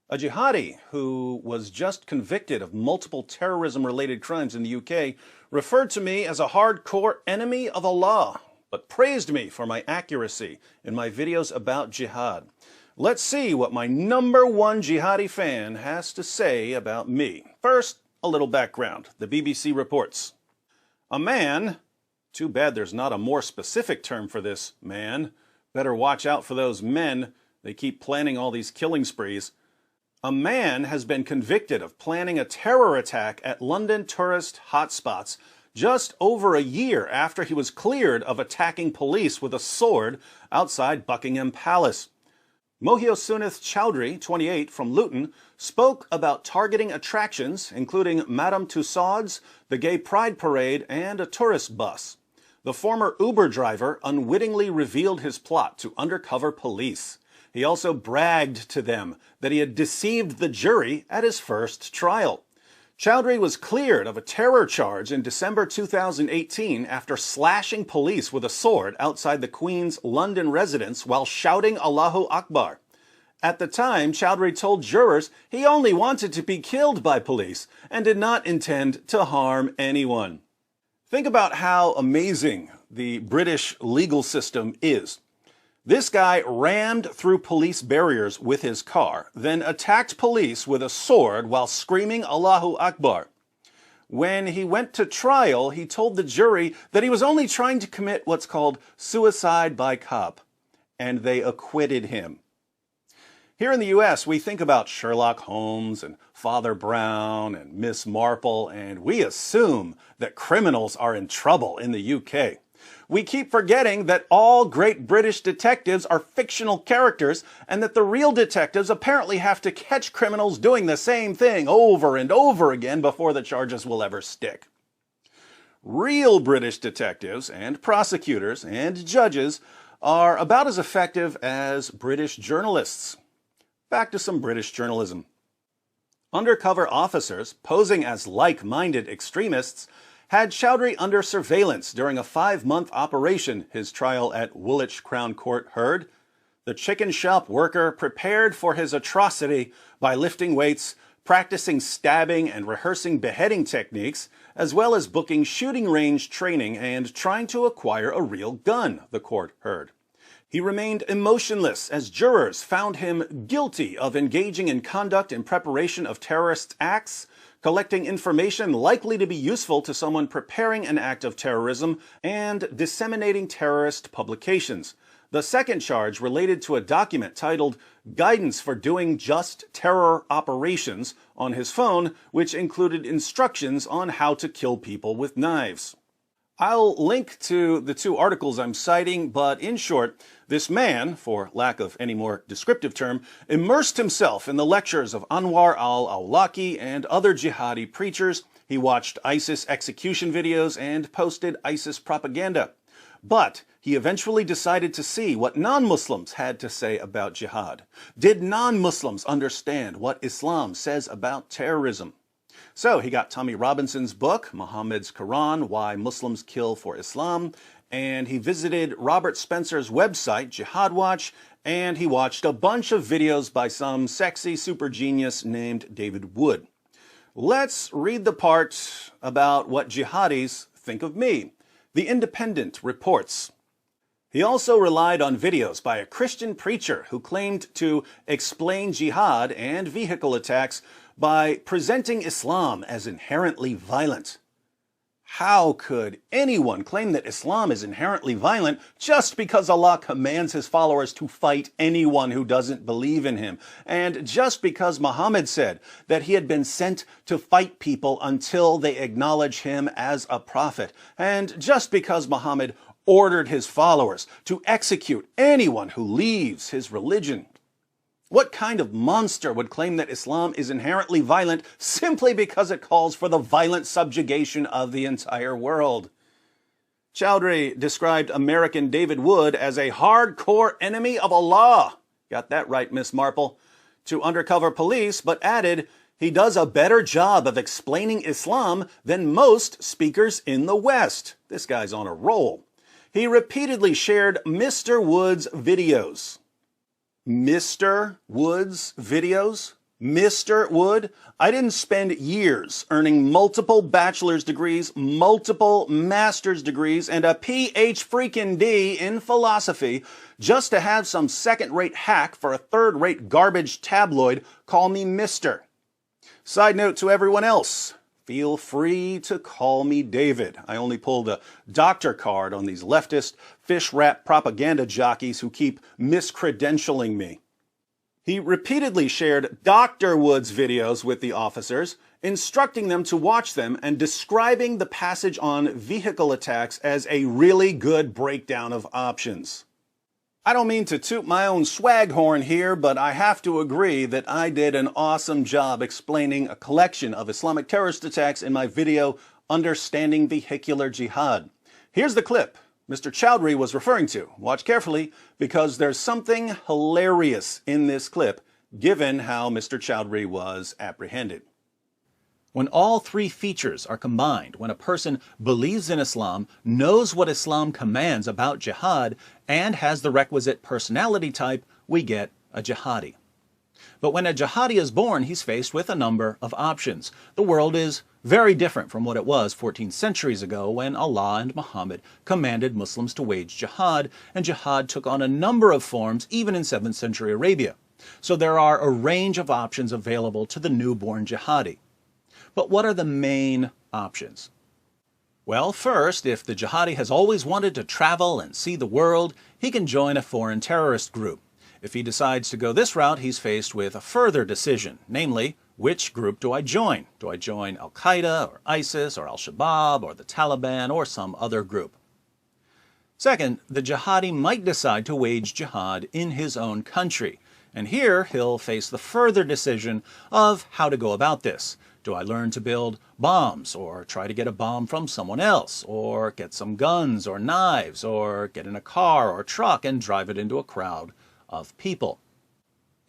A jihadi who was just convicted of multiple terrorism-related crimes in the UK referred to me as a hardcore enemy of Allah, but praised me for my accuracy in my videos about jihad. Let's see what my #1 jihadi fan has to say about me. First, a little background. The BBC reports, a man, too bad there's not a more specific term for this man, better watch out for those men, they keep planning all these killing sprees. A man has been convicted of planning a terror attack at London tourist hotspots just over a year after he was cleared of attacking police with a sword outside Buckingham Palace. Mohiosunith Chowdhury, 28, from Luton, spoke about targeting attractions, including Madame Tussauds, the Gay Pride Parade, and a tourist bus. The former Uber driver unwittingly revealed his plot to undercover police. He also bragged to them that he had deceived the jury at his first trial. Chowdhury was cleared of a terror charge in December 2018 after slashing police with a sword outside the Queen's London residence while shouting Allahu Akbar. At the time, Chowdhury told jurors he only wanted to be killed by police and did not intend to harm anyone. Think about how amazing the British legal system is. This guy rammed through police barriers with his car, then attacked police with a sword while screaming Allahu Akbar. When he went to trial, he told the jury that he was only trying to commit what's called suicide by cop, and they acquitted him. Here in the US, we think about Sherlock Holmes and Father Brown and Miss Marple, and we assume that criminals are in trouble in the UK. We keep forgetting that all great British detectives are fictional characters and that the real detectives apparently have to catch criminals doing the same thing over and over again before the charges will ever stick. Real British detectives and prosecutors and judges are about as effective as British journalists. Back to some British journalism. Undercover officers, posing as like-minded extremists, had Chowdhury under surveillance during a 5-month operation, his trial at Woolwich Crown Court heard. The chicken shop worker prepared for his atrocity by lifting weights, practicing stabbing and rehearsing beheading techniques, as well as booking shooting range training and trying to acquire a real gun, the court heard. He remained emotionless as jurors found him guilty of engaging in conduct in preparation of terrorist acts, collecting information likely to be useful to someone preparing an act of terrorism, and disseminating terrorist publications. The second charge related to a document titled Guidance for Doing Just Terror Operations on his phone, which included instructions on how to kill people with knives. I'll link to the 2 articles I'm citing, but in short, this man, for lack of any more descriptive term, immersed himself in the lectures of Anwar al-Awlaki and other jihadi preachers. He watched ISIS execution videos and posted ISIS propaganda. But he eventually decided to see what non-Muslims had to say about jihad. Did non-Muslims understand what Islam says about terrorism? So he got Tommy Robinson's book, Muhammad's Quran, Why Muslims Kill for Islam, and he visited Robert Spencer's website, Jihad Watch, and he watched a bunch of videos by some sexy super genius named David Wood. Let's read the part about what jihadis think of me. The Independent reports, he also relied on videos by a Christian preacher who claimed to explain jihad and vehicle attacks by presenting Islam as inherently violent. How could anyone claim that Islam is inherently violent just because Allah commands his followers to fight anyone who doesn't believe in him, and just because Muhammad said that he had been sent to fight people until they acknowledge him as a prophet, and just because Muhammad ordered his followers to execute anyone who leaves his religion? What kind of monster would claim that Islam is inherently violent simply because it calls for the violent subjugation of the entire world? Chowdhury described American David Wood as a hardcore enemy of Allah. Got that right, Miss Marple. To undercover police, but added he does a better job of explaining Islam than most speakers in the West. This guy's on a roll. He repeatedly shared Mr. Wood's videos. Mr. Wood's videos? Mr. Wood, I didn't spend years earning multiple bachelor's degrees, multiple master's degrees, and a Ph.D. in philosophy just to have some second-rate hack for a third-rate garbage tabloid call me Mr. Side note to everyone else, feel free to call me David. I only pull the doctor card on these leftist, fish-wrap propaganda jockeys who keep miscredentialing me. He repeatedly shared Dr. Wood's videos with the officers, instructing them to watch them and describing the passage on vehicle attacks as a really good breakdown of options. I don't mean to toot my own swag horn here, but I have to agree that I did an awesome job explaining a collection of Islamic terrorist attacks in my video, Understanding Vehicular Jihad. Here's the clip Mr. Chowdhury was referring to. Watch carefully, because there's something hilarious in this clip, given how Mr. Chowdhury was apprehended. When all three features are combined, when a person believes in Islam, knows what Islam commands about jihad, and has the requisite personality type, we get a jihadi. But when a jihadi is born, he's faced with a number of options. The world is very different from what it was 14 centuries ago when Allah and Muhammad commanded Muslims to wage jihad, and jihad took on a number of forms even in 7th century Arabia. So there are a range of options available to the newborn jihadi. But what are the main options? Well, first, if the jihadi has always wanted to travel and see the world, he can join a foreign terrorist group. If he decides to go this route, he's faced with a further decision, namely, which group do I join? Do I join Al-Qaeda or ISIS or Al-Shabaab or the Taliban or some other group? Second, the jihadi might decide to wage jihad in his own country, and here he'll face the further decision of how to go about this. Do I learn to build bombs, or try to get a bomb from someone else, or get some guns or knives, or get in a car or truck and drive it into a crowd of people?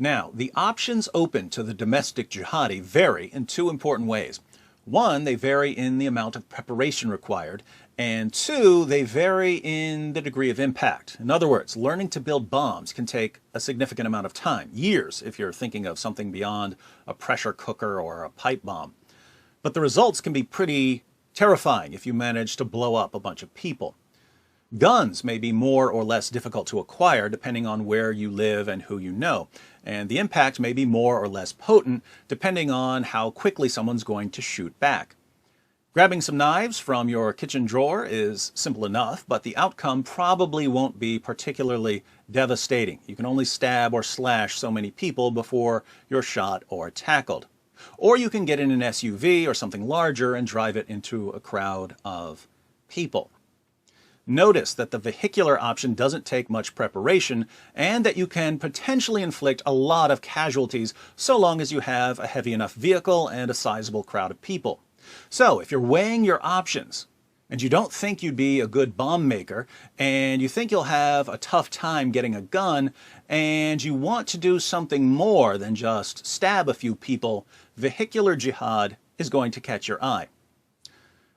Now, the options open to the domestic jihadi vary in two important ways. One, they vary in the amount of preparation required, and two, they vary in the degree of impact. In other words, learning to build bombs can take a significant amount of time, years if you're thinking of something beyond a pressure cooker or a pipe bomb. But the results can be pretty terrifying if you manage to blow up a bunch of people. Guns may be more or less difficult to acquire depending on where you live and who you know, and the impact may be more or less potent depending on how quickly someone's going to shoot back. Grabbing some knives from your kitchen drawer is simple enough, but the outcome probably won't be particularly devastating. You can only stab or slash so many people before you're shot or tackled. Or you can get in an SUV or something larger and drive it into a crowd of people. Notice that the vehicular option doesn't take much preparation and that you can potentially inflict a lot of casualties so long as you have a heavy enough vehicle and a sizable crowd of people. So if you're weighing your options and you don't think you'd be a good bomb maker and you think you'll have a tough time getting a gun and you want to do something more than just stab a few people, vehicular jihad is going to catch your eye.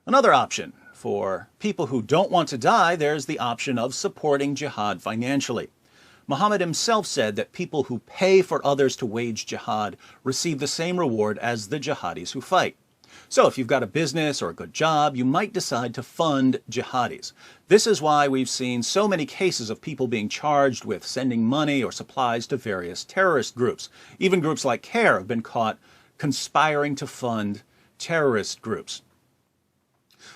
Another option. For people who don't want to die, there's the option of supporting jihad financially. Muhammad himself said that people who pay for others to wage jihad receive the same reward as the jihadis who fight. So if you've got a business or a good job, you might decide to fund jihadis. This is why we've seen so many cases of people being charged with sending money or supplies to various terrorist groups. Even groups like CARE have been caught conspiring to fund terrorist groups.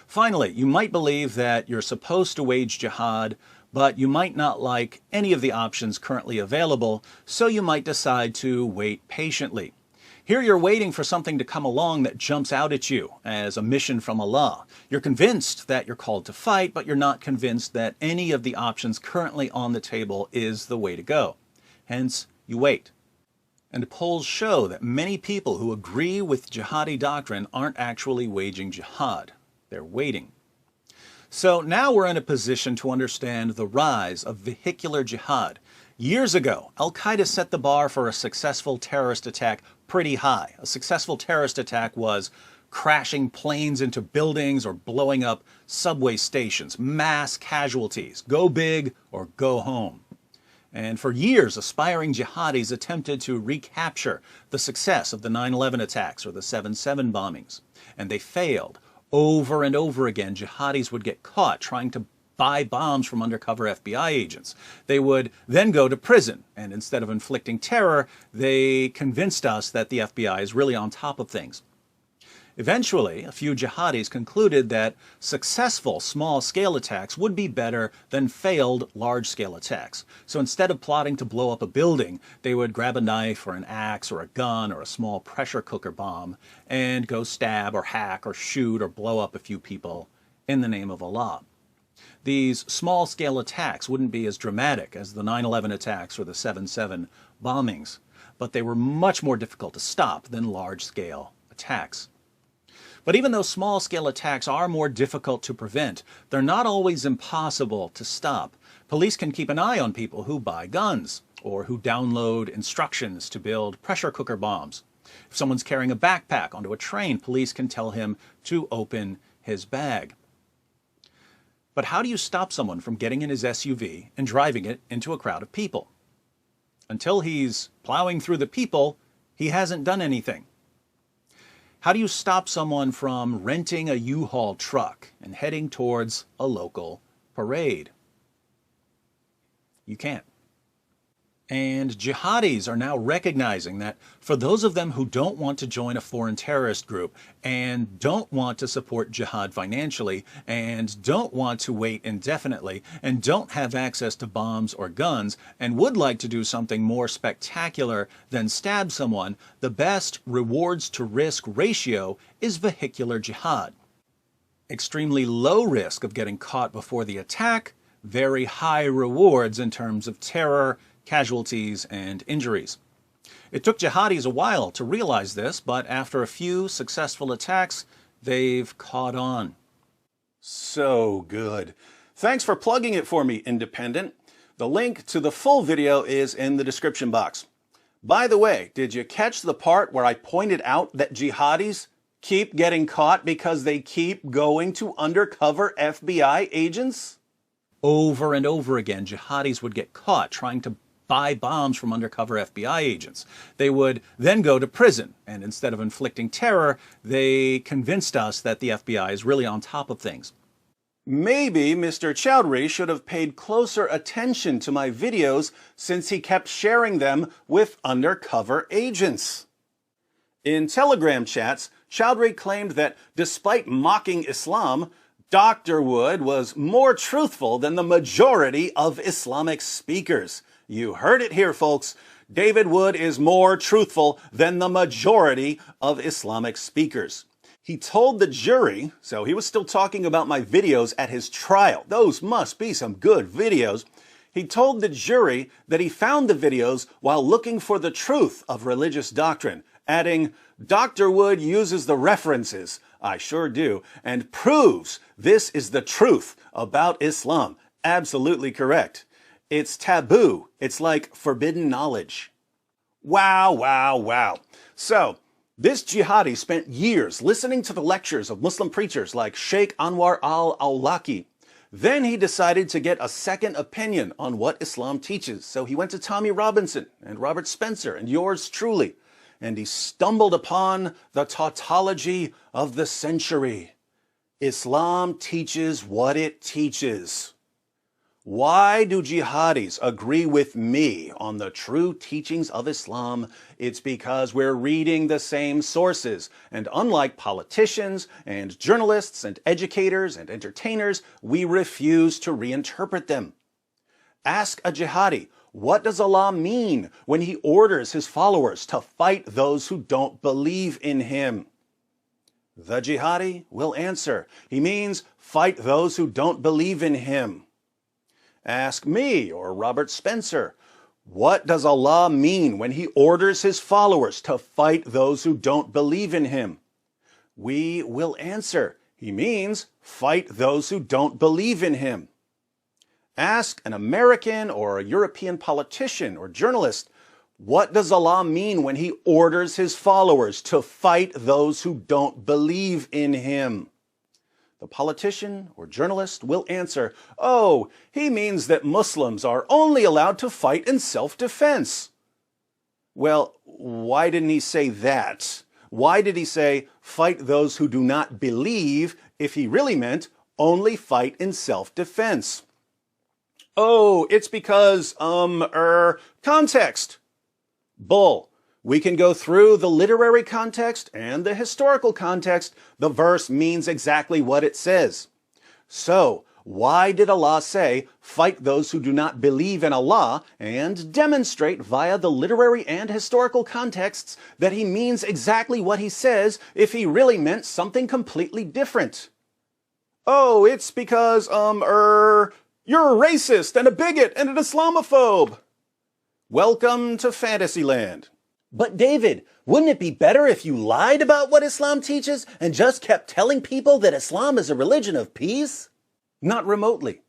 Finally, you might believe that you're supposed to wage jihad, but you might not like any of the options currently available, so you might decide to wait patiently. Here you're waiting for something to come along that jumps out at you as a mission from Allah. You're convinced that you're called to fight, but you're not convinced that any of the options currently on the table is the way to go. Hence, you wait. And polls show that many people who agree with jihadi doctrine aren't actually waging jihad. They're waiting. So now we're in a position to understand the rise of vehicular jihad. Years ago, Al-Qaeda set the bar for a successful terrorist attack pretty high. A successful terrorist attack was crashing planes into buildings or blowing up subway stations, mass casualties, go big or go home. And for years, aspiring jihadis attempted to recapture the success of the 9/11 attacks or the 7/7 bombings. And they failed. Over and over again, jihadis would get caught trying to buy bombs from undercover FBI agents. They would then go to prison, and instead of inflicting terror, they convinced us that the FBI is really on top of things. Eventually, a few jihadis concluded that successful small-scale attacks would be better than failed large-scale attacks. So instead of plotting to blow up a building, they would grab a knife or an axe or a gun or a small pressure cooker bomb and go stab or hack or shoot or blow up a few people in the name of Allah. These small-scale attacks wouldn't be as dramatic as the 9/11 attacks or the 7/7 bombings, but they were much more difficult to stop than large-scale attacks. But even though small-scale attacks are more difficult to prevent, they're not always impossible to stop. Police can keep an eye on people who buy guns or who download instructions to build pressure cooker bombs. If someone's carrying a backpack onto a train, police can tell him to open his bag. But how do you stop someone from getting in his SUV and driving it into a crowd of people? Until he's plowing through the people, he hasn't done anything. How do you stop someone from renting a U-Haul truck and heading towards a local parade? You can't. And jihadis are now recognizing that for those of them who don't want to join a foreign terrorist group and don't want to support jihad financially and don't want to wait indefinitely and don't have access to bombs or guns and would like to do something more spectacular than stab someone, the best rewards to risk ratio is vehicular jihad. Extremely low risk of getting caught before the attack, very high rewards in terms of terror, casualties, and injuries. It took jihadis a while to realize this, but after a few successful attacks, they've caught on. So good. Thanks for plugging it for me, Independent. The link to the full video is in the description box. By the way, did you catch the part where I pointed out that jihadis keep getting caught because they keep going to undercover FBI agents? Over and over again, jihadis would get caught trying to buy bombs from undercover FBI agents. They would then go to prison, and instead of inflicting terror, they convinced us that the FBI is really on top of things. Maybe Mr. Chowdhury should have paid closer attention to my videos since he kept sharing them with undercover agents. In Telegram chats, Chowdhury claimed that despite mocking Islam, Dr. Wood was more truthful than the majority of Islamic speakers. You heard it here, folks. David Wood is more truthful than the majority of Islamic speakers. He told the jury, so he was still talking about my videos at his trial. Those must be some good videos. He told the jury that he found the videos while looking for the truth of religious doctrine, adding, Dr. Wood uses the references, I sure do, and proves this is the truth about Islam. Absolutely correct. It's taboo. It's like forbidden knowledge. Wow, wow, wow. So, this jihadi spent years listening to the lectures of Muslim preachers like Sheikh Anwar al-Awlaki. Then he decided to get a second opinion on what Islam teaches. So he went to Tommy Robinson and Robert Spencer and yours truly. And he stumbled upon the tautology of the century. Islam teaches what it teaches. Why do jihadis agree with me on the true teachings of Islam? It's because we're reading the same sources. And unlike politicians and journalists and educators and entertainers, we refuse to reinterpret them. Ask a jihadi, what does Allah mean when he orders his followers to fight those who don't believe in him? The jihadi will answer, he means fight those who don't believe in him. Ask me or Robert Spencer, what does Allah mean when he orders his followers to fight those who don't believe in him? We will answer, he means fight those who don't believe in him. Ask an American or a European politician or journalist, what does Allah mean when he orders his followers to fight those who don't believe in him? the politician or journalist will answer, "Oh, he means that Muslims are only allowed to fight in self-defense." Well, why didn't he say that? Why did he say, "Fight those who do not believe," if he really meant only fight in self-defense? Oh, it's because, context. Bull. We can go through the literary context and the historical context. The verse means exactly what it says. So, why did Allah say, "Fight those who do not believe in Allah," and demonstrate via the literary and historical contexts that he means exactly what he says if he really meant something completely different? Oh, it's because, you're a racist and a bigot and an Islamophobe. Welcome to Fantasyland. But David, wouldn't it be better if you lied about what Islam teaches and just kept telling people that Islam is a religion of peace? Not remotely.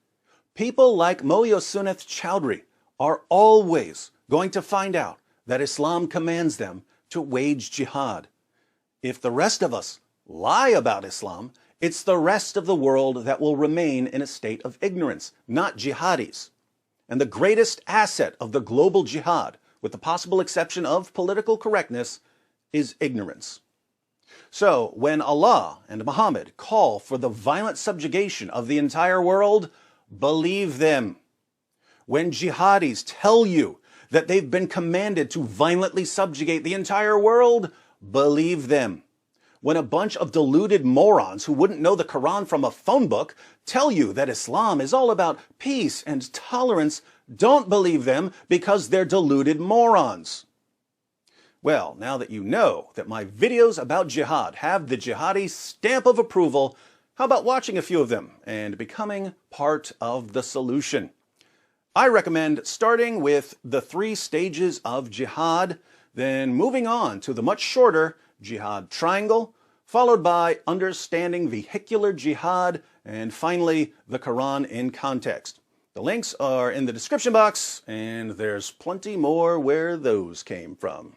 People like Mohyosunath Chowdhury are always going to find out that Islam commands them to wage jihad. If the rest of us lie about Islam, it's the rest of the world that will remain in a state of ignorance, not jihadis. And the greatest asset of the global jihad, with the possible exception of political correctness, is ignorance. So, when Allah and Muhammad call for the violent subjugation of the entire world, believe them. When jihadis tell you that they've been commanded to violently subjugate the entire world, believe them. When a bunch of deluded morons who wouldn't know the Quran from a phone book tell you that Islam is all about peace and tolerance, don't believe them because they're deluded morons. Well, now that you know that my videos about jihad have the jihadi stamp of approval, how about watching a few of them and becoming part of the solution? I recommend starting with the 3 stages of jihad, then moving on to the much shorter jihad triangle, followed by understanding vehicular jihad, and finally the Quran in context. The links are in the description box, and there's plenty more where those came from.